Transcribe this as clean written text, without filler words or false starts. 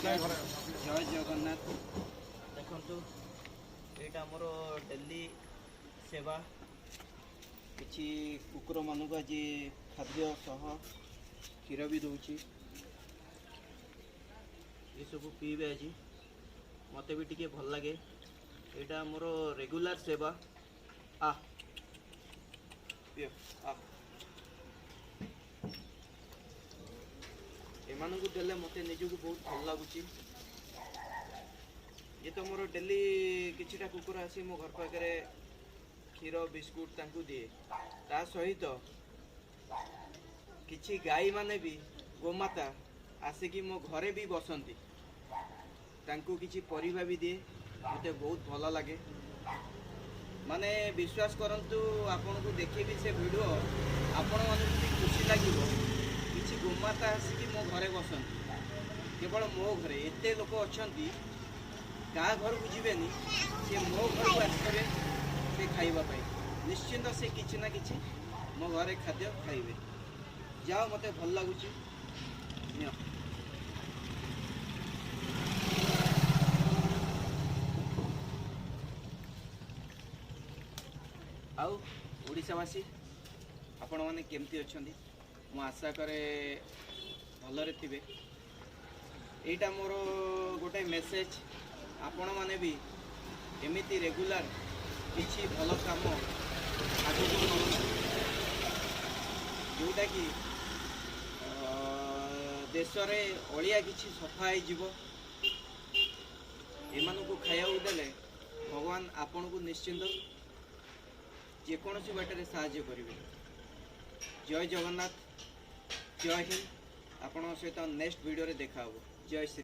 जय जगन्नाथ देखु यहाँ आमर डेली सेवा किसी कुकुर मान आज खाद्य सह क्षीर भी दूची ये सब पीबे आज मत भी टी भल लगे यहाँ आमर रेगुलर सेवा आ आ एमानकु देले मते निजको बहुत भल लगुच ये तो मोर डेली किछिटा कुकुर आसी मो घर पाखे क्षीर बिस्कुट तांकु दिए ता सहित किछि गाई माने भी गोमाता आसिकी मो घरे भी बसंती तांकु किछि परिबा भी दिए मते बहुत भल लगे माने विश्वास करंतु आपन को देखि भी से वीडियो आपन माने खुशी लागिवो किछि गोमाता आसिकी मो घरे बसंती केवल मो घरे एते लोक अछंती गाँ घर को जीवेनी से मो घर को आसवे से खाइबा पाई निश्चिंत से किछि ना किछि मो घरे खाद्य खाइबे जाओ मते भल लागुची नियो आउ ओडिशावासी आपण माने केमती अछंती मु आशा करे भलरे थिबे एटा मोर गोटे मेसेज आपण माने भी एमिति रेगुलर किछि भल काम आगे जोटा कि देश में अलिया किछि सफा हो एमानकु खाइबा देले भगवान आपण को निश्चिंत जेकोसी बाटर साहाय्य करेंगे। जय जगन्नाथ जय हिंद आपण सहित नेक्स्ट वीडियो रे देखा जय श्री।